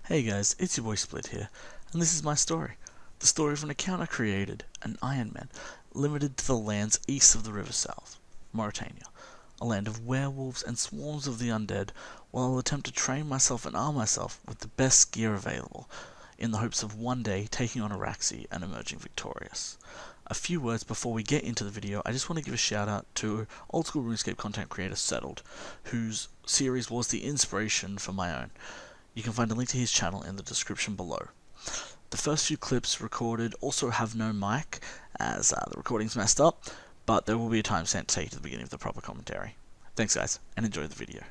Hey guys, it's your boy Split here, and this is my story. The story of an account I created, an Ironman, limited to the lands east of the River South, Morytania, a land of werewolves and swarms of the undead, while I'll attempt to train myself and arm myself with the best gear available, in the hopes of one day taking on Araxi and emerging victorious. A few words before we get into the video, I just want to give a shout out to old school RuneScape content creator Settled, whose series was the inspiration for my own. You can find a link to his channel in the description below. The first few clips recorded also have no mic, as the recording's messed up, but there will be a timestamp to take to the beginning of the proper commentary. Thanks guys, and enjoy the video.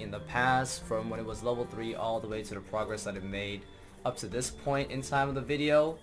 in the past, from when it was level 3 all the way to the progress that it made up to this point in time of the video.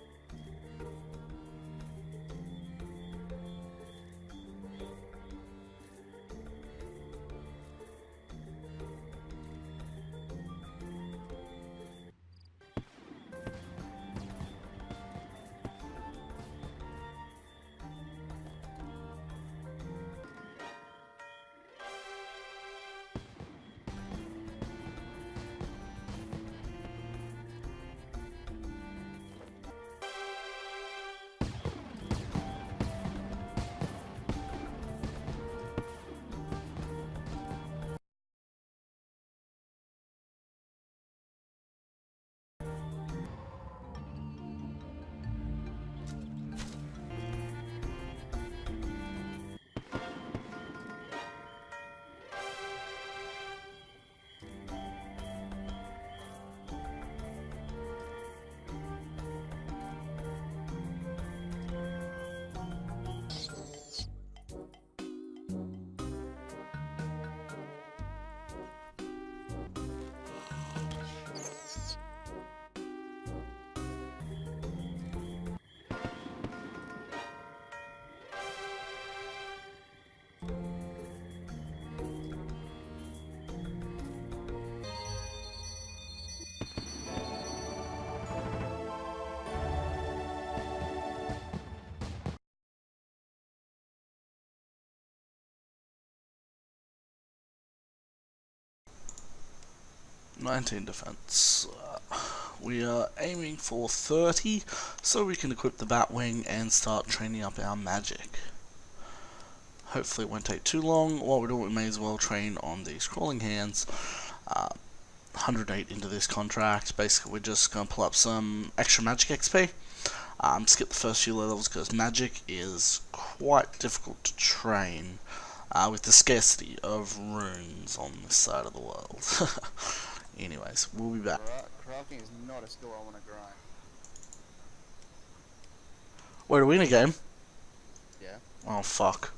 "19 defense. We are aiming for 30, so we can equip the Batwing and start training up our magic. Hopefully it won't take too long. While we're doing it, we may as well train on these crawling hands. 108 into this contract. Basically, we're just going to pull up some extra magic XP. Skip the first few levels because magic is quite difficult to train with the scarcity of runes on this side of the world. Anyways, we'll be back. Crafting is not a skill I want to grind. Wait, are we in a game? Yeah. Oh, fuck.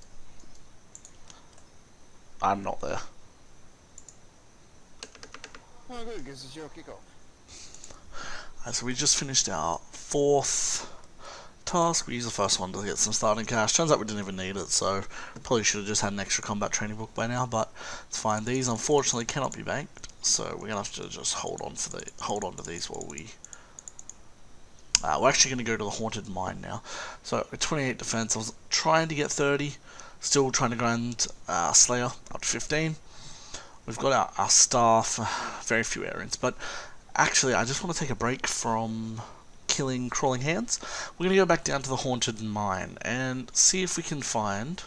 I'm not there. Oh good, because it's your kickoff. So we just finished our 4th task. We used the first one to get some starting cash. Turns out we didn't even need it, so probably should have just had an extra combat training book by now, but it's fine. These unfortunately cannot be banked, so we're gonna have to just hold on to these while we we're actually going to go to the haunted mine now. So 28 defense. I was trying to get 30, still trying to grind Slayer up to 15. We've got our staff, very few errands, but actually I just want to take a break from killing crawling hands. We're going to go back down to the haunted mine and see if we can find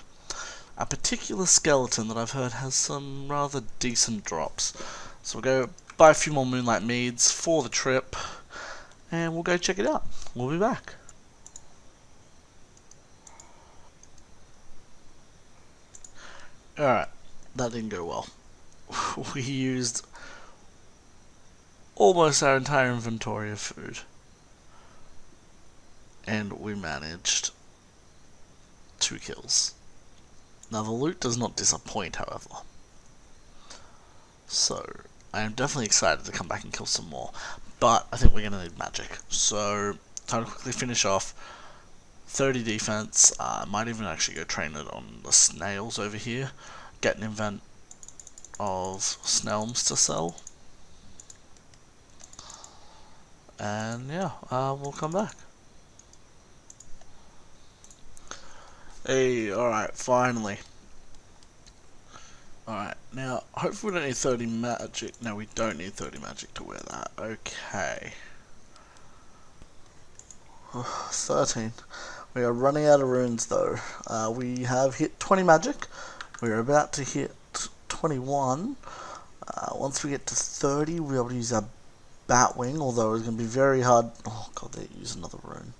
a particular skeleton that I've heard has some rather decent drops. So we'll go buy a few more moonlight meads for the trip, and we'll go check it out. We'll be back. Alright, that didn't go well. We used almost our entire inventory of food, and we managed 2 kills. Now the loot does not disappoint, however, so I am definitely excited to come back and kill some more, but I think we're going to need magic, so time to quickly finish off. 30 defense. I might even actually go train it on the snails over here, get an invent of snails to sell, and yeah, we'll come back. Hey, alright, finally. Alright, now, hopefully we don't need 30 magic. No, we don't need 30 magic to wear that. Okay. 13. We are running out of runes though. We have hit 20 magic. We are about to hit 21. Once we get to 30, we'll be able to use our Batwing, although it's going to be very hard. Oh god, they use another rune.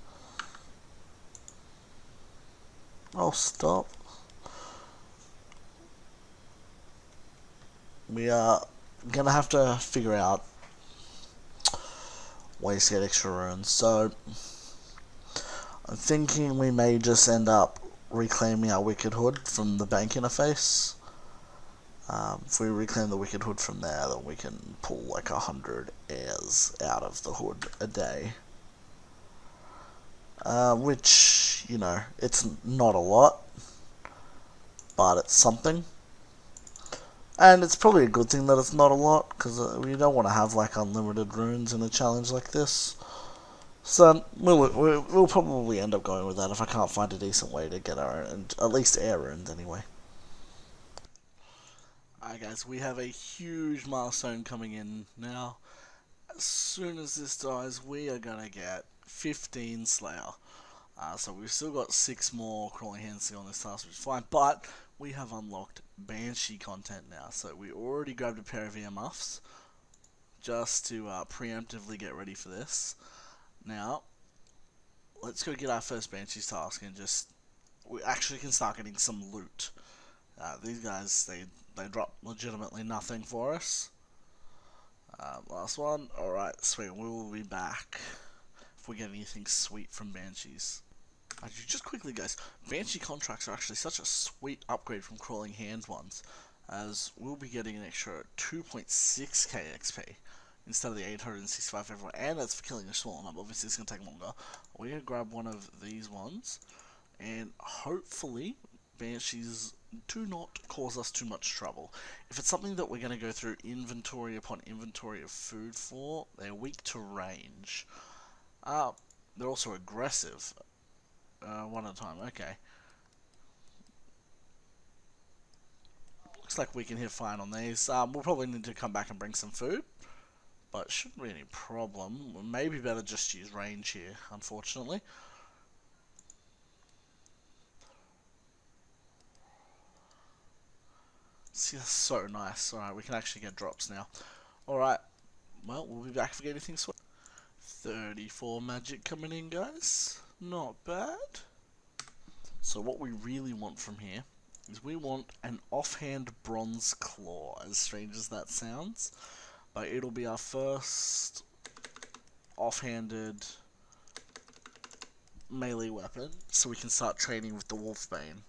Oh, stop. We are going to have to figure out ways to get extra runes. So, I'm thinking we may just end up reclaiming our Wicked Hood from the bank interface. If we reclaim the Wicked Hood from there, then we can pull like 100 airs out of the hood a day. Which, you know, it's not a lot, but it's something. And it's probably a good thing that it's not a lot, because we don't want to have like unlimited runes in a challenge like this. So we'll probably end up going with that if I can't find a decent way to get our own, at least air runes anyway. Alright guys, we have a huge milestone coming in now. As soon as this dies, we are gonna get 15 Slayer. So we've still got 6 more crawling hands on this task, which is fine, but we have unlocked Banshee content now. So we already grabbed a pair of earmuffs just to preemptively get ready for this. Now, let's go get our first Banshee's task and we actually can start getting some loot. These guys, they drop legitimately nothing for us. Last one. Alright, sweet. We will be back if we get anything sweet from Banshees. Actually, just quickly guys, Banshee contracts are actually such a sweet upgrade from crawling hands ones, as we'll be getting an extra 2.6k XP instead of the 865 everywhere, and that's for killing a small number. Obviously it's going to take longer. We're going to grab one of these ones, and hopefully Banshees do not cause us too much trouble. If it's something that we're going to go through inventory upon inventory of food for, they're weak to range. They're also aggressive. One at a time, okay. Looks like we can hit fine on these. We'll probably need to come back and bring some food, but shouldn't be any problem. Maybe better just use range here, unfortunately. See, that's so nice. Alright, we can actually get drops now. Alright, well, we'll be back if we get anything sweet. 34 magic coming in, guys. Not bad. So what we really want from here is we want an offhand bronze claw, as strange as that sounds. But it'll be our first offhanded melee weapon, so we can start training with the Wolfbane.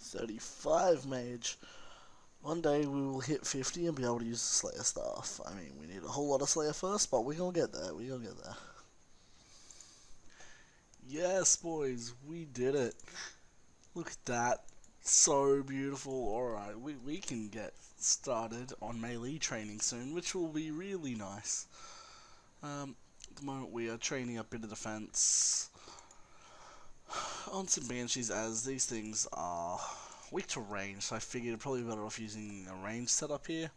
$35 mage. One day we will hit 50 and be able to use the Slayer Staff. I mean, we need a whole lot of Slayer first, but we're gonna get there, we're gonna get there. Yes, boys, we did it. Look at that. So beautiful. Alright, we can get started on melee training soon, which will be really nice. At the moment we are training up into defense on some Banshees, as these things are weak to range, so I figured it'd probably be better off using a range setup here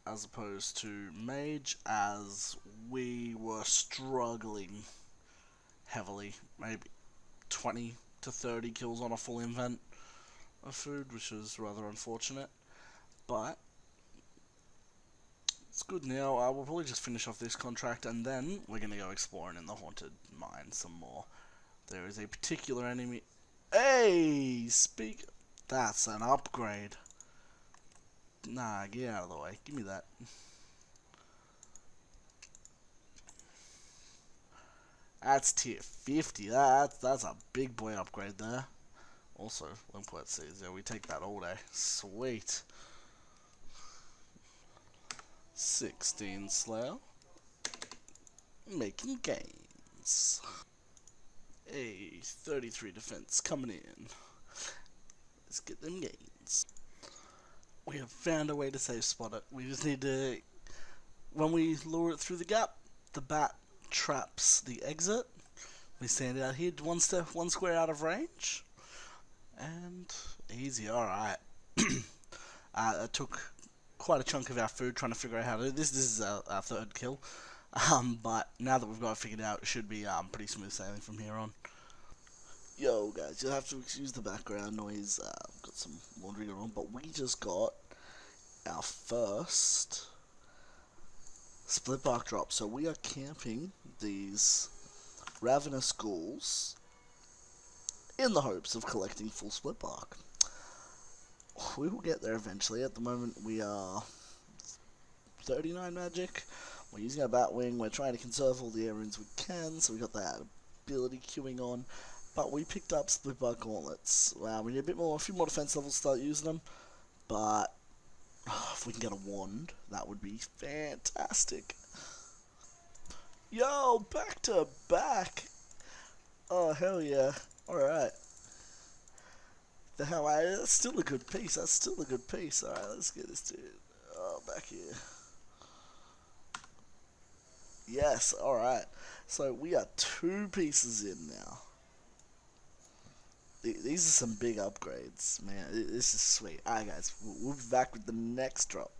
as opposed to mage, as we were struggling heavily. Maybe 20 to 30 kills on a full invent of food, which was rather unfortunate, but it's good now. We'll probably just finish off this contract and then we're going to go exploring in the haunted mine some more. There is a particular enemy. Hey, that's an upgrade. Nah, get out of the way. Give me that. That's tier 50. That's a big boy upgrade there. Also, Limpwet Seeds. Yeah, we take that all day. Sweet. 16 Slayer. Making gains. A 33 defense coming in. Let's get them gains. We have found a way to safe spot it. We just need to, when we lure it through the gap, the bat traps the exit. We stand out here, one square out of range, and easy. Alright. It took quite a chunk of our food trying to figure out how to do this. This is our third kill. But now that we've got it figured out, it should be pretty smooth sailing from here on. Yo guys, you'll have to excuse the background noise. I've got some laundry going on, but we just got our first split bark drop. So we are camping these ravenous ghouls in the hopes of collecting full split bark. We will get there eventually. At the moment we are 39 magic. We're using our Batwing, we're trying to conserve all the air runes we can, so we got that ability queuing on, but we picked up split bar gauntlets. Wow, we need a few more defense levels to start using them, but if we can get a wand, that would be fantastic. Yo, back to back. Oh, hell yeah. Alright. The hell, that's still a good piece. That's still a good piece. Alright, let's get this dude. Oh, back here. Yes, alright. So we are 2 pieces in now. These are some big upgrades, man. This is sweet. Alright, guys, we'll be back with the next drop.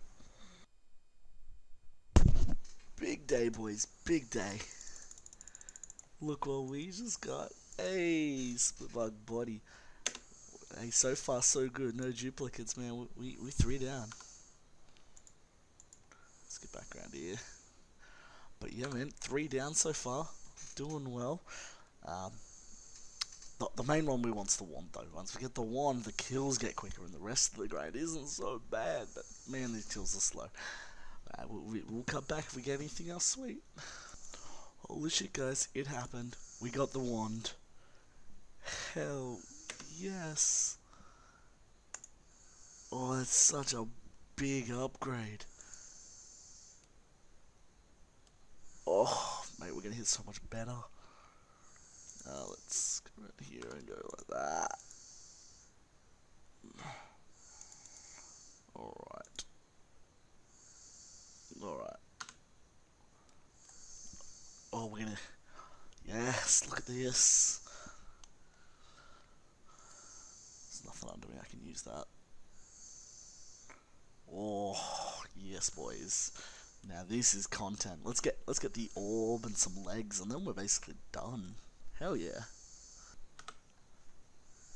Big day, boys. Big day. Look what we just got. Hey, split bug body. Hey, so far so good. No duplicates, man. We 3 down. Let's get back around here. But yeah, man, 3 down so far. Doing well. The main one we want's the wand, though. Once we get the wand, the kills get quicker, and the rest of the grind isn't so bad. But man, these kills are slow. We'll cut back if we get anything else sweet. Holy shit, guys, it happened. We got the wand. Hell yes. Oh, that's such a big upgrade. Oh, mate, we're gonna hit so much better. Let's go right here and go like that. Alright. Alright. Oh, we're gonna... Yes, look at this. There's nothing under me, I can use that. Oh, yes, boys. Now this is content. Let's get the orb and some legs, and then we're basically done. Hell yeah.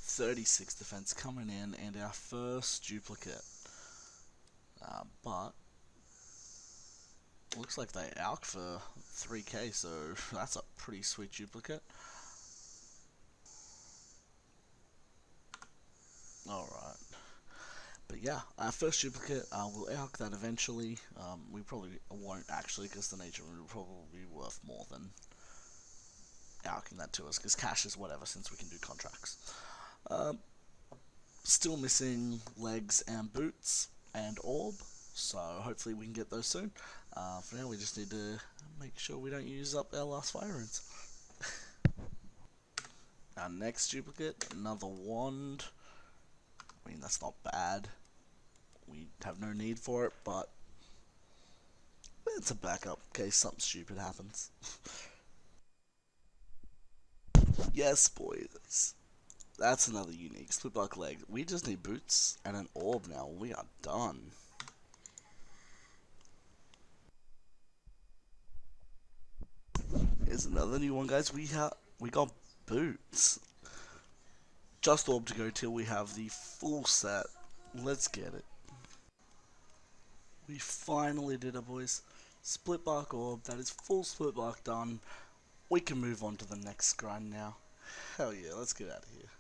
36 defense coming in, and our first duplicate. But looks like they alk for 3k, so that's a pretty sweet duplicate. Alright. But yeah, our first duplicate, we'll alk that eventually. We probably won't actually, because the nature will probably be worth more than alking that to us, because cash is whatever, since we can do contracts. Still missing legs and boots and orb, so hopefully we can get those soon. For now, we just need to make sure we don't use up our last fire runes. Our next duplicate, another wand. I mean, that's not bad. We have no need for it, but it's a backup in case something stupid happens. Yes, boys. That's another unique split buck leg. We just need boots and an orb now. We are done. Here's another new one, guys. We got boots. Just orb to go till we have the full set. Let's get it. We finally did it, boys. Split bark orb. That is full split bark done. We can move on to the next grind now. Hell yeah, let's get out of here.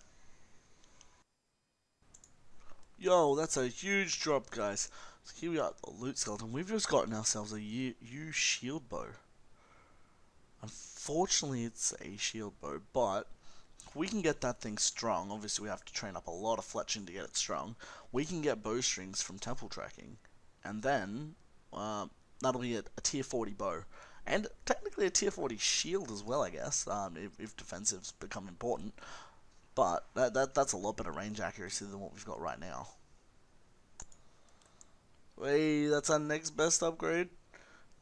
Yo, that's a huge drop, guys. So here we are, the loot skeleton. We've just gotten ourselves a U shield bow. Unfortunately, it's a shield bow, but we can get that thing strong. Obviously, we have to train up a lot of fletching to get it strong. We can get bowstrings from temple tracking, and then that'll be a tier 40 bow. And technically a tier 40 shield as well, I guess, if defensives become important. But that's a lot better range accuracy than what we've got right now. Hey, that's our next best upgrade.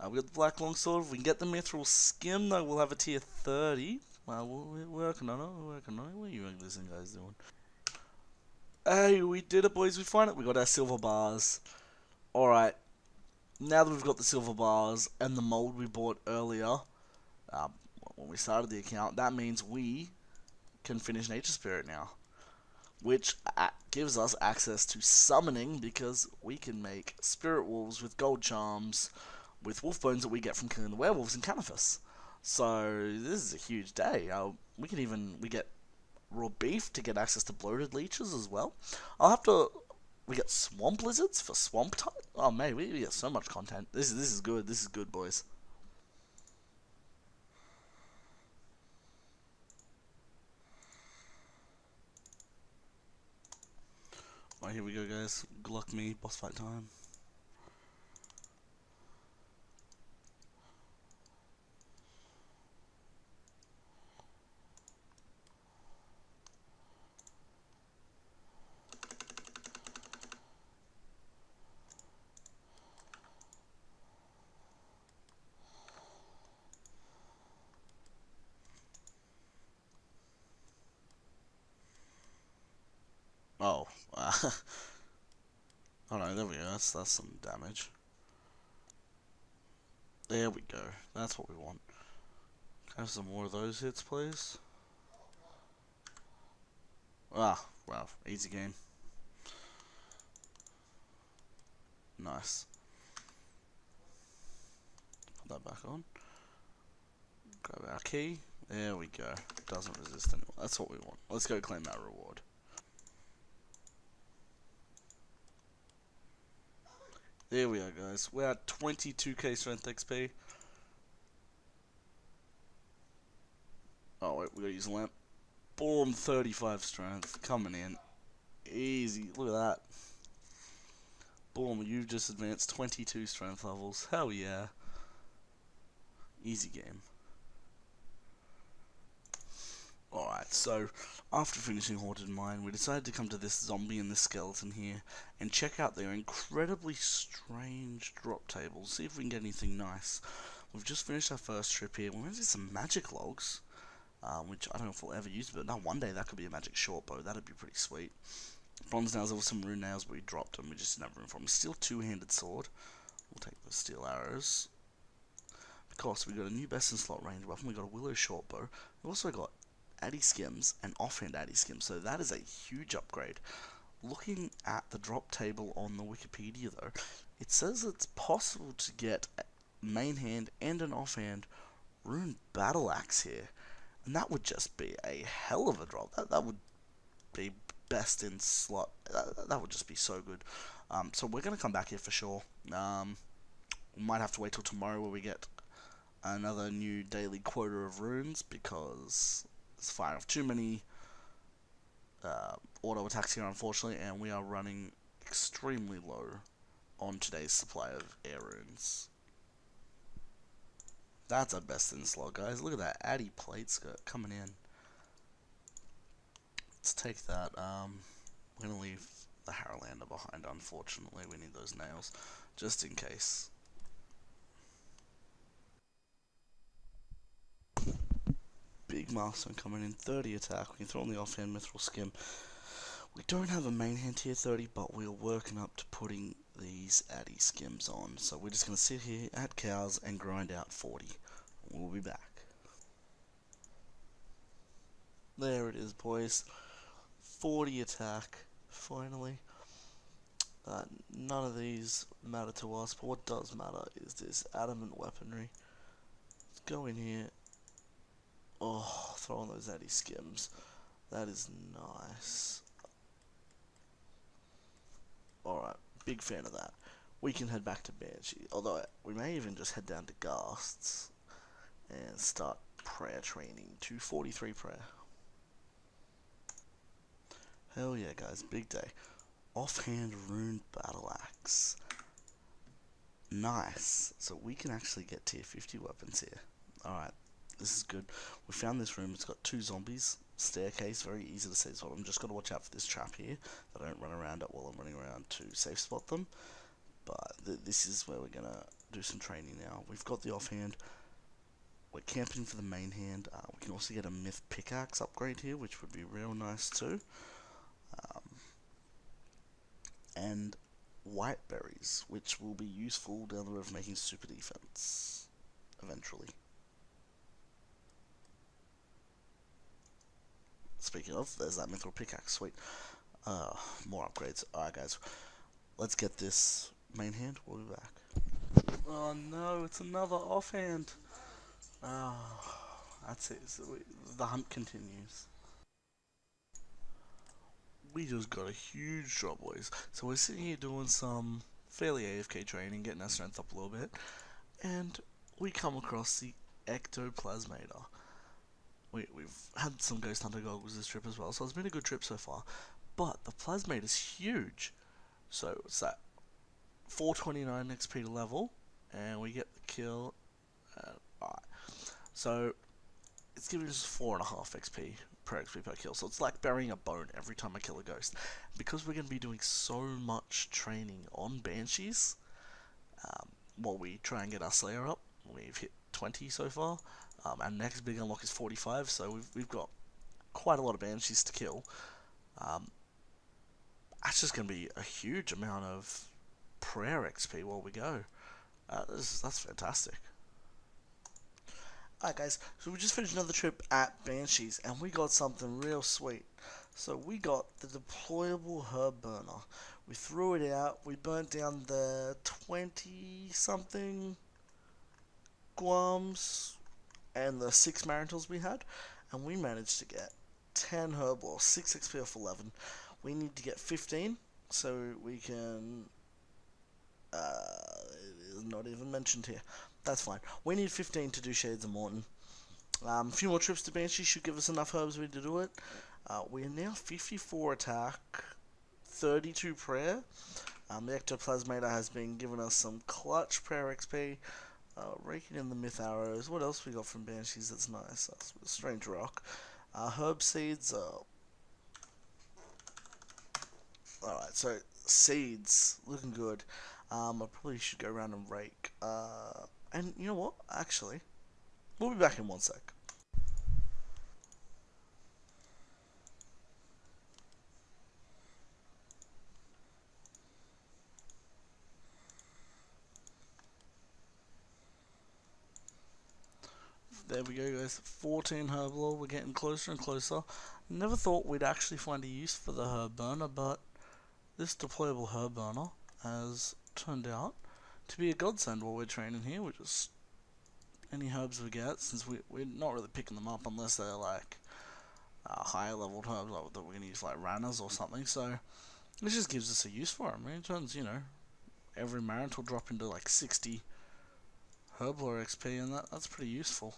We got the black longsword. If we can get the mithril skim, though, we'll have a tier 30. We're working on it. What are you listening guys doing? Hey, we did it, boys. We finally we got our silver bars. Alright. Now that we've got the silver bars and the mold we bought earlier, when we started the account, that means we can finish Nature Spirit now, which gives us access to summoning, because we can make spirit wolves with gold charms, with wolf bones that we get from killing the werewolves in Canifus. So this is a huge day. We get raw beef to get access to bloated leeches as well. We get swamp lizards for swamp type. Oh mate, we get so much content. This is good. This is good, boys. Alright, here we go, guys. Good luck me, boss fight time. Oh, oh no, there we go. That's some damage. There we go. That's what we want. Have some more of those hits, please. Ah, wow, easy game. Nice. Put that back on. Grab our key. There we go. Doesn't resist anymore. That's what we want. Let's go claim that reward. There we are, guys. We're at 22k strength XP. Oh, wait, we gotta use a lamp. Boom, 35 strength. Coming in. Easy. Look at that. Boom, you've just advanced 22 strength levels. Hell yeah. Easy game. Alright, so after finishing Haunted Mine, we decided to come to this zombie and this skeleton here and check out their incredibly strange drop tables, see if we can get anything nice. We've just finished our first trip here. We're going to do some magic logs, which I don't know if we'll ever use, but now one day that could be a magic short bow. That'd be pretty sweet. Bronze nails, there were some rune nails, but we dropped them. We just didn't have room for them. Steel two-handed sword. We'll take the steel arrows. Of course, we got a new best in slot range weapon. We got a willow short bow. We also got addy skims and offhand addy skims, so that is a huge upgrade. Looking at the drop table on the Wikipedia though, it says it's possible to get a main hand and an offhand rune battle axe here, and that would just be a hell of a drop. That would be best in slot. That would just be so good. So we're gonna come back here for sure. We might have to wait till tomorrow where we get another new daily quota of runes, because it's firing off too many auto attacks here, unfortunately, and we are running extremely low on today's supply of air runes. That's our best in slot, guys. Look at that addy plate skirt coming in. Let's take that. We're gonna leave the Harrowlander behind, unfortunately. We need those nails just in case. Big milestone coming in, 30 attack. We can throw on the offhand mithril skim. We don't have a main hand tier 30, but we're working up to putting these addy skims on. So we're just going to sit here at cows and grind out 40. We'll be back. There it is, boys. 40 attack, finally. None of these matter to us, but what does matter is this adamant weaponry. Let's go in here. Oh, throw on those addy skims. That is nice. Alright, big fan of that. We can head back to Banshee. Although, we may even just head down to Ghasts and start prayer training. 243 prayer. Hell yeah, guys, big day. Offhand rune battle axe. Nice. So we can actually get tier 50 weapons here. Alright. This is good. We found this room. It's got two zombies. Staircase, very easy to safe spot. I'm just got to watch out for this trap here, that I don't run around it while I'm running around to safe spot them. But this is where we're going to do some training now. We've got the offhand. We're camping for the main hand. We can also get a myth pickaxe upgrade here, which would be real nice too. And white berries, which will be useful down the road for making super defense eventually. Speaking of, there's that mithril pickaxe, sweet. More upgrades. Alright guys, let's get this main hand, we'll be back. Oh no, it's another offhand. Oh, that's it, so the hunt continues. We just got a huge drop, boys. So we're sitting here doing some fairly AFK training, getting our strength up a little bit, and we come across the Ectoplasmator. We've had some Ghost Hunter goggles this trip as well, so it's been a good trip so far. but the plasmate is huge. So it's that 429 XP to level, and we get the kill. Alright, so it's giving us 4.5 XP per XP per kill. So it's like burying a bone every time I kill a ghost. Because we're going to be doing so much training on banshees, while we try and get our Slayer up. We've hit 20 so far. Our next big unlock is 45, so we've got quite a lot of banshees to kill. That's just going to be a huge amount of prayer XP while we go. That's fantastic. Alright guys, so we just finished another trip at Banshees, and we got something real sweet. So we got the deployable herb burner. We threw it out, we burnt down the 20 something guams and the 6 marintals we had, and we managed to get 10 Herblore, 6 XP off 11. We need to get 15, so we can, it is not even mentioned here. That's fine. We need 15 to do Shades of Morton. A few more trips to Banshee should give us enough herbs to do it. We are now 54 attack, 32 prayer. The Ectoplasmator has been giving us some clutch prayer XP. Raking in the myth arrows. What else we got from Banshees that's nice? That's Strange Rock. Herb seeds. Alright, so seeds looking good. I probably should go around and rake. And you know what? Actually, we'll be back in 1 sec. There we go guys, 14 Herblore, we're getting closer and closer. Never thought we'd actually find a use for the herb burner, but this deployable herb burner has turned out to be a godsend while we're training here. We just, any herbs we get, since we're not really picking them up unless they're like higher leveled herbs like that we can use like Ranas or something, so this just gives us a use for them. I mean, it turns, you know, every Marant will drop into like 60 Herblore XP, and that's pretty useful.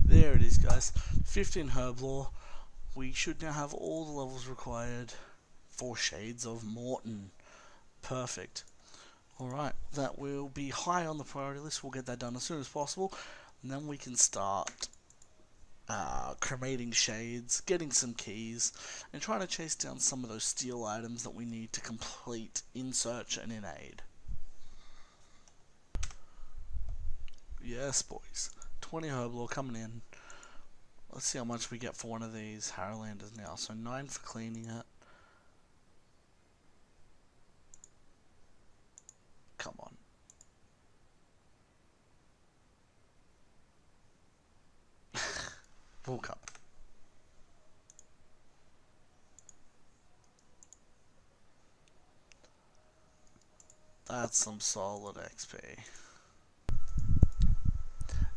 There it is guys, 15 Herblore. We should now have all the levels required for Shades of Morton. Perfect. Alright, that will be high on the priority list. We'll get that done as soon as possible, and then we can start cremating shades, getting some keys, and trying to chase down some of those steel items that we need to complete in search and in aid. Yes boys, 20 Herblore coming in. Let's see how much we get for one of these Harrowlanders now. So 9 for cleaning it. Come on. We'll come. That's some solid XP.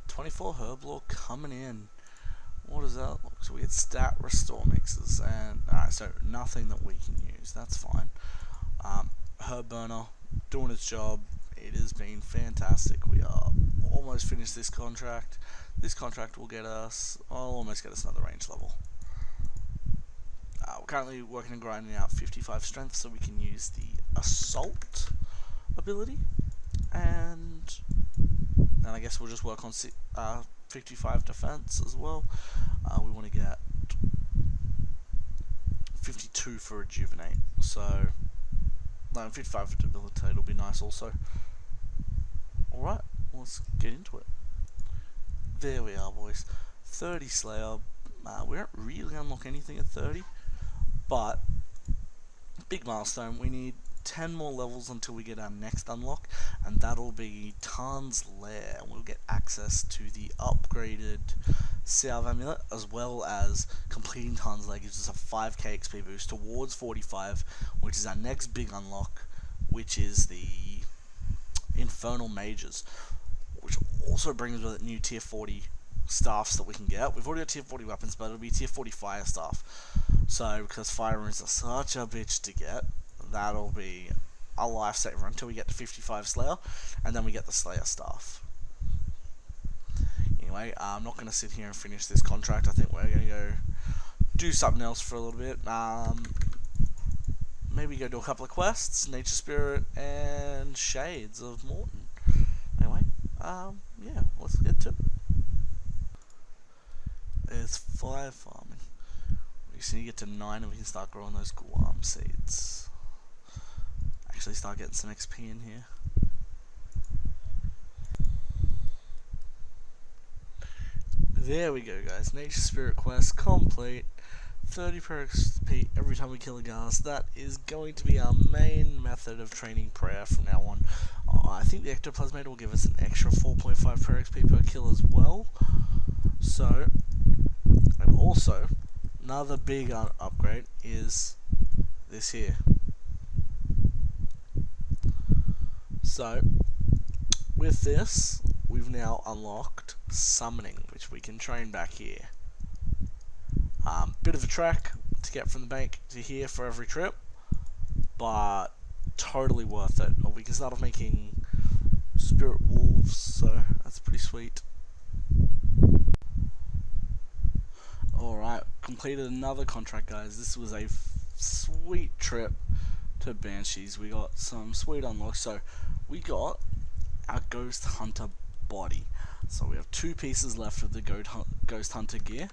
24 Herblore coming in. What does that look? So we get stat restore mixes, and alright, so nothing that we can use. That's fine. Herb burner doing its job. It has been fantastic. We are almost finished this contract. This contract will get us, almost get us another range level. We're currently working and grinding out 55 strength so we can use the assault ability, and then I guess we'll just work on 55 defense as well. We want to get 52 for rejuvenate, so 55 for debilitate will be nice also. Alright, let's get into it. There we are boys, 30 Slayer. We don't really unlock anything at 30, but big milestone. We need 10 more levels until we get our next unlock, and that'll be Tarn's Lair, and we'll get access to the upgraded Salve Amulet, as well as completing Tarn's Lair gives us a 5k XP boost towards 45, which is our next big unlock, which is the Infernal Mages, which also brings with it new tier 40 staffs that we can get. We've already got tier 40 weapons, but it'll be tier 40 fire staff. So, because fire runes are such a bitch to get, that'll be a lifesaver until we get to 55 Slayer, and then we get the Slayer staff. Anyway, I'm not going to sit here and finish this contract. I think we're going to go do something else for a little bit. Maybe go do a couple of quests, Nature Spirit and Shades of Morton. Anyway, yeah, let's get to it. There's 5 farming. We just need to get to 9 and we can start growing those guam seeds. Actually start getting some XP in here. There we go, guys. Nature Spirit quest complete. 30 per XP every time we kill a ghast. That is going to be our main method of training prayer from now on. I think the ectoplasmator will give us an extra 4.5 per XP per kill as well. So, and also, another big upgrade is this here. So, with this, we've now unlocked summoning, which we can train back here. Bit of a trek to get from the bank to here for every trip, but totally worth it. Or we can start off making spirit wolves, so that's pretty sweet. Alright, completed another contract, guys. This was a sweet trip to Banshees. We got some sweet unlocks. So we got our Ghost Hunter body. So we have 2 pieces left of the Ghost Hunter gear.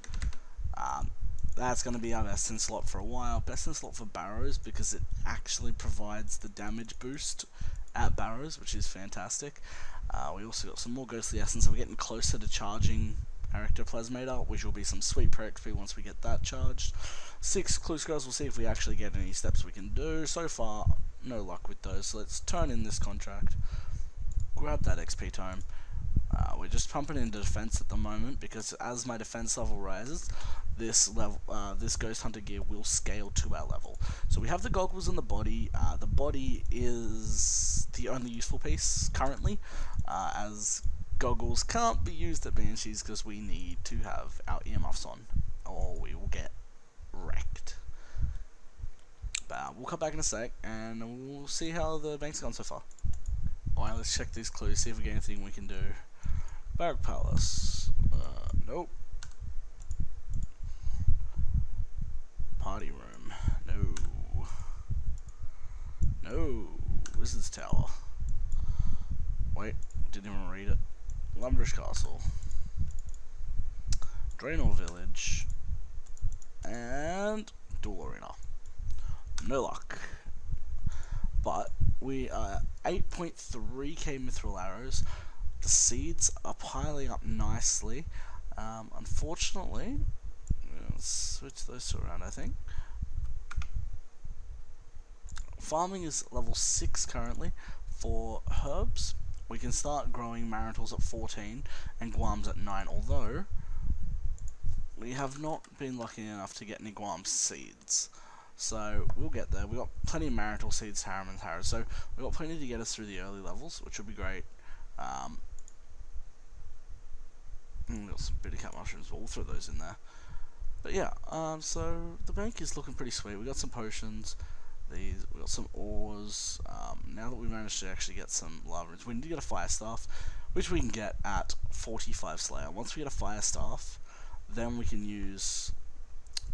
That's going to be our best in slot for a while. Best in slot for Barrows because it actually provides the damage boost at Barrows, which is fantastic. We also got some more Ghostly Essence, so we're getting closer to charging our Ectoplasmator, which will be some sweet per XP once we get that charged. 6 Clue Scrolls, we'll see if we actually get any steps we can do. So far, no luck with those, so let's turn in this contract. Grab that XP tome. We're just pumping into defense at the moment because as my defense level rises, this Ghost Hunter gear will scale to our level. So we have the goggles and the body. The body is the only useful piece currently, as goggles can't be used at Banshees because we need to have our earmuffs on, or we will get wrecked. But we'll come back in a sec and we'll see how the bank's gone so far. Alright, let's check these clues, see if we get anything we can do. Barrack Palace. Nope. Party room. No. No. Wizard's Tower. Wait, didn't even read it. Lumbridge Castle. Draenor Village. And Duel Arena. No luck. But we are 8.3k mithril arrows. The seeds are piling up nicely. Unfortunately, let's switch those two around, I think. Farming is level 6 currently for herbs. We can start growing Marantals at 14 and Guams at 9, although we have not been lucky enough to get any Guam seeds. So we'll get there. We've got plenty of Marital seeds, Harem and Harrow, so we've got plenty to get us through the early levels, which will be great. We've got some bitty cat mushrooms, but we'll throw those in there. But yeah, so the bank is looking pretty sweet. We got some potions, we got some ores. Now that we managed to actually get some lava, we need to get a fire staff, which we can get at 45 Slayer. Once we get a fire staff, then we can use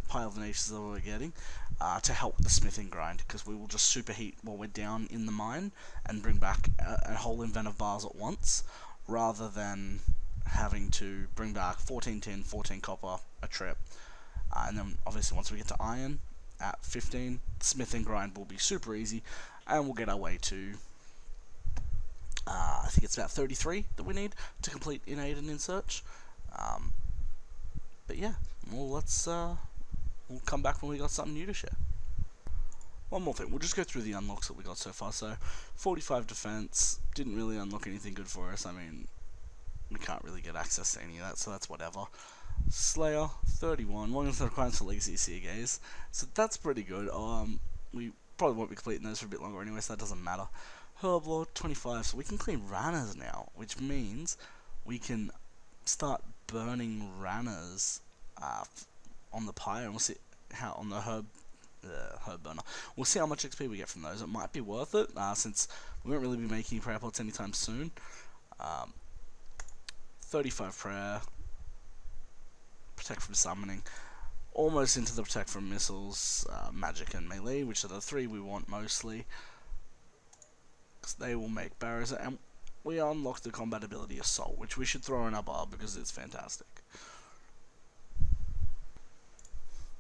Pile of Natures that we're getting to help with the smithing grind, because we will just superheat while we're down in the mine and bring back a whole invent of bars at once, rather than having to bring back 14 tin, 14 copper a trip. And then obviously once we get to iron at 15, the smithing grind will be super easy, and we'll get our way to I think it's about 33 that we need to complete Innate and In Search. But yeah, well, let's we'll come back when we got something new to share. One more thing, we'll just go through the unlocks that we got so far. So 45 defense, didn't really unlock anything good for us. I mean, we can't really get access to any of that, so that's whatever. Slayer, 31, long as the requirements for Legacy Seer Gaze, so that's pretty good. We probably won't be completing those for a bit longer anyway, so that doesn't matter. Herblore, 25, so we can clean Ranas now, which means we can start burning Ranas on the pyre, and we'll see how on the herb burner. We'll see how much XP we get from those. It might be worth it, since we won't really be making prayer pots anytime soon. 35 prayer, protect from summoning. almost into the protect from missiles, magic and melee, which are the three we want mostly, because they will make barriers. And we unlock the combat ability Assault, which we should throw in our bar because it's fantastic.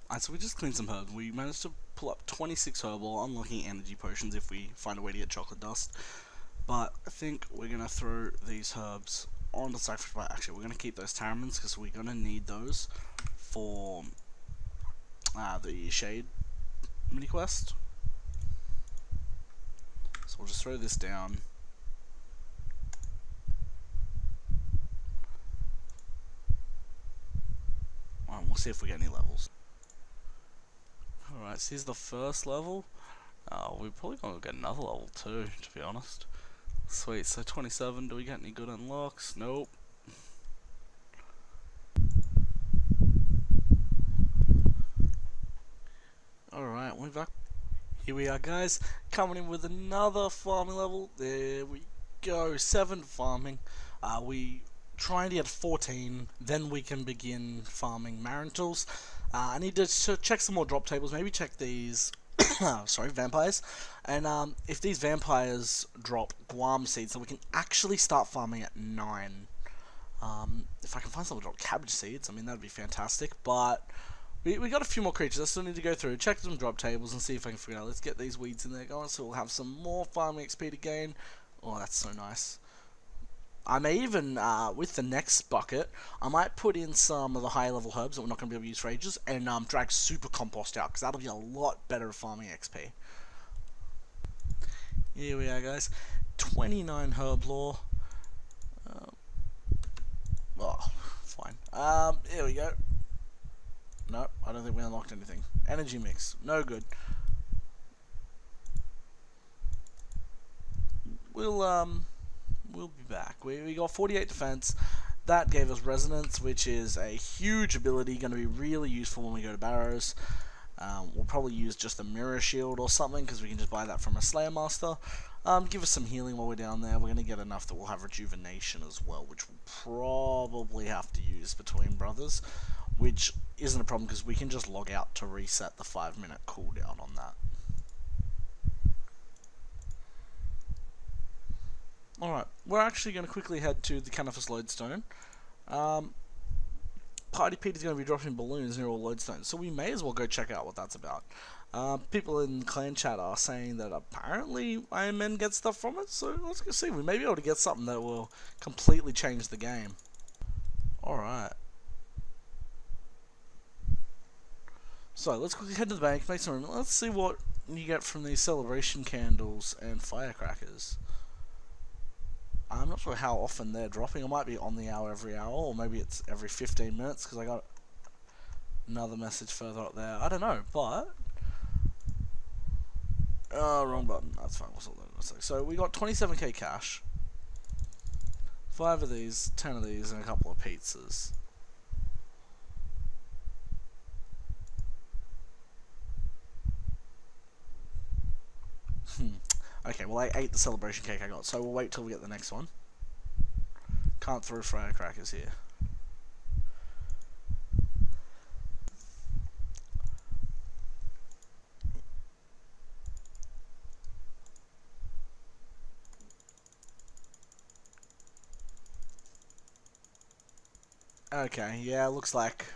Alright, so we just cleaned some herbs. We managed to pull up 26 Herblore, unlocking energy potions if we find a way to get chocolate dust. But I think we're going to throw these herbs on the sacrifice. Actually, we're going to keep those Taramans because we're going to need those for the Shade mini quest. So we'll just throw this down. And we'll see if we get any levels. Alright, so here's the first level. We're probably going to get another level too, to be honest. Sweet, so 27, do we get any good unlocks? Nope. Alright, we're back. Here we are, guys, coming in with another farming level. There we go, 7 farming. We trying to get 14, then we can begin farming Marintals. I need to check some more drop tables, maybe check these sorry, vampires, and if these vampires drop Guam seeds, then we can actually start farming at 9. If I can find someone to drop cabbage seeds, I mean, that'd be fantastic, but we got a few more creatures. I still need to go through, check some drop tables, and see if I can figure out. Let's get these weeds in there going, so we'll have some more farming XP to gain. Oh, that's so nice. I may even, with the next bucket, I might put in some of the higher level herbs that we're not going to be able to use for ages, and drag super compost out, because that'll be a lot better farming XP. Here we are, guys. 29 Herblore. Oh, fine. Here we go. Nope, I don't think we unlocked anything. Energy mix, no good. We'll be back. We got 48 defense. That gave us resonance, which is a huge ability, going to be really useful when we go to Barrows. We'll probably use just a mirror shield or something, because we can just buy that from a Slayer Master. Give us some healing while we're down there. We're going to get enough that we'll have rejuvenation as well, which we'll probably have to use between brothers, which isn't a problem because we can just log out to reset the 5-minute cooldown on that. Alright, we're actually going to quickly head to the Canifus Lodestone. Party Pete is going to be dropping balloons near all lodestones, so we may as well go check out what that's about. People in clan chat are saying that apparently Iron Man gets stuff from it, so let's go see. We may be able to get something that will completely change the game. Alright. So, let's quickly head to the bank, make some room. Let's see what you get from these celebration candles and firecrackers. I'm not sure how often they're dropping. It might be on the hour every hour, or maybe it's every 15 minutes, because I got another message further up there. I don't know, but... Oh, wrong button. That's fine. We'll sort that in a sec. So, we got 27k cash. 5 of these, 10 of these, and a couple of pizzas. Okay, well I ate the celebration cake I got, so we'll wait till we get the next one. Can't throw firecrackers here. Okay, yeah, looks like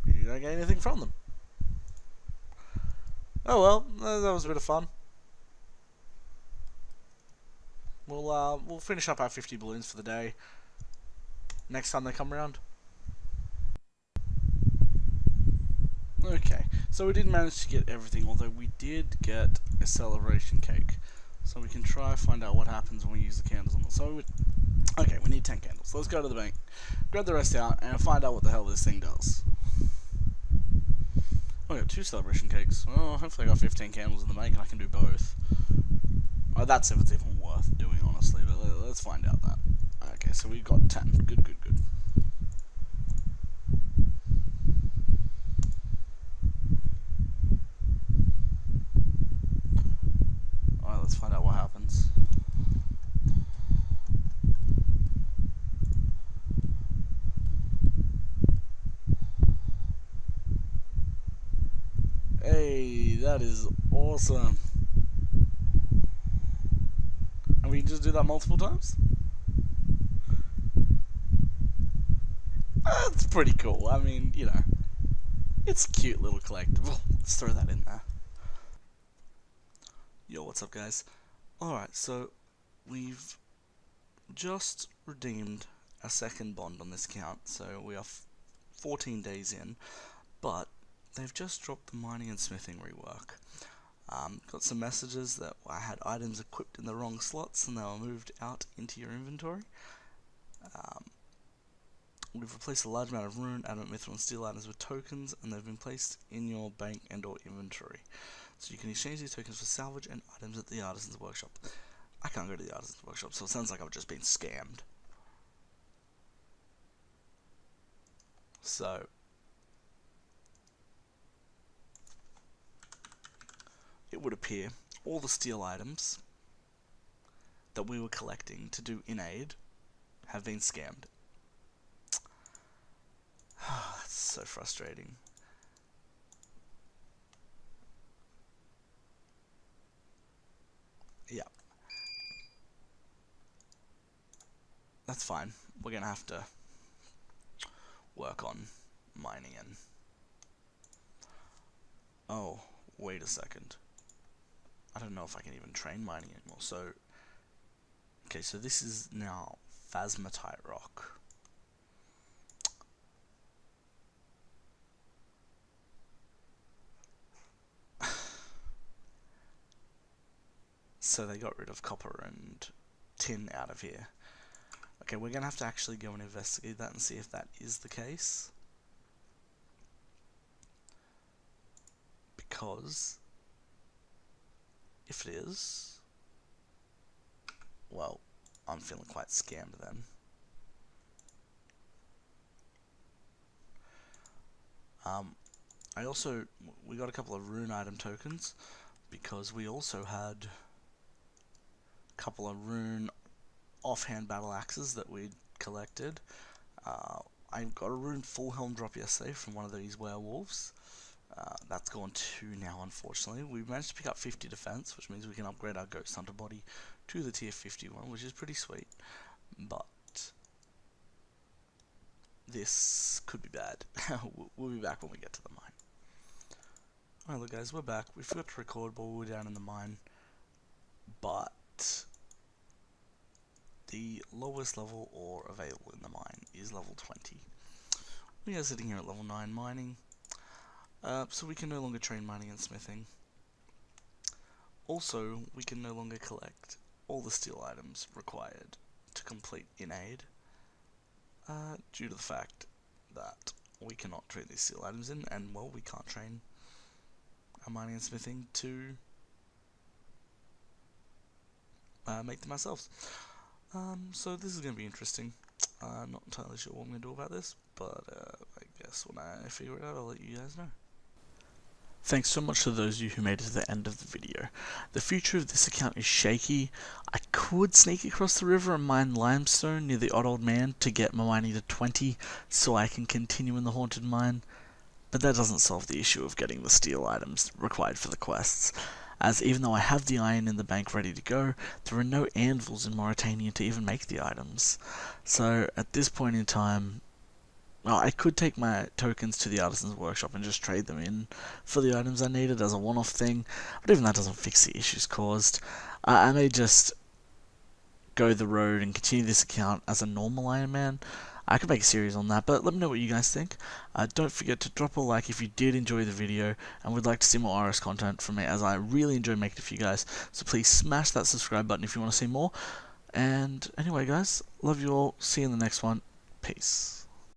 you don't get anything from them. Oh well, that was a bit of fun. We'll finish up our 50 balloons for the day next time they come around. Okay, so we didn't manage to get everything, although we did get a celebration cake. So we can try find out what happens when we use the candles on them. So okay, we need 10 candles. Let's go to the bank, grab the rest out, and find out what the hell this thing does. Oh, I got 2 celebration cakes. Oh, hopefully I got 15 candles in the bank and I can do both. Oh, that's if it's even worth doing, honestly, but let's find out that. Okay, so we got 10. Good, good, good. Alright, let's find out what happens. That is awesome. And we can just do that multiple times? That's pretty cool. I mean, you know, it's a cute little collectible. Let's throw that in there. Yo, what's up, guys? Alright, so we've just redeemed a second bond on this account, so we are 14 days in, but they've just dropped the mining and smithing rework. Got some messages that I had items equipped in the wrong slots and they were moved out into your inventory. We've replaced a large amount of rune, adamant, mithril and steel items with tokens, and they've been placed in your bank and or inventory. So you can exchange these tokens for salvage and items at the artisan's workshop. I can't go to the artisan's workshop, so it sounds like I've just been scammed. So it would appear all the steel items that we were collecting to do in aid have been scammed. That's so frustrating. Yeah. That's fine. We're gonna have to work on mining in. Oh, wait a second. I don't know if I can even train mining anymore. So, okay, so this is now phasmatite rock. So they got rid of copper and tin out of here. Okay, we're gonna have to actually go and investigate that and see if that is the case. Because if it is, well, I'm feeling quite scammed then. We got a couple of rune item tokens because we also had a couple of rune offhand battle axes that we'd collected. I got a rune full helm drop yesterday from one of these werewolves. That's gone too now, unfortunately. We managed to pick up 50 defense, which means we can upgrade our Ghost Hunter body to the tier 51, which is pretty sweet. But this could be bad. We'll be back when we get to the mine. Alright, look guys, we're back. We forgot to record while we were down in the mine, but the lowest level ore available in the mine is level 20. We are sitting here at level 9 mining, so we can no longer train mining and smithing. Also, we can no longer collect all the steel items required to complete in aid, due to the fact that we cannot trade these steel items in, and well, we can't train our mining and smithing to make them ourselves. So this is going to be interesting. Not entirely sure what I'm going to do about this, but I guess when I figure it out, I'll let you guys know. Thanks so much to those of you who made it to the end of the video. The future of this account is shaky. I could sneak across the river and mine limestone near the odd man to get my mining to 20 so I can continue in the haunted mine, but that doesn't solve the issue of getting the steel items required for the quests, as even though I have the iron in the bank ready to go, there are no anvils in Morytania to even make the items. So at this point in time, well, I could take my tokens to the artisan's workshop and just trade them in for the items I needed as a one-off thing, but even that doesn't fix the issues caused. I may just go the road and continue this account as a normal Iron Man. I could make a series on that, but let me know what you guys think. Don't forget to drop a like if you did enjoy the video and would like to see more RS content from me, as I really enjoy making it for you guys. So please smash that subscribe button if you want to see more. And anyway guys, love you all, see you in the next one, peace.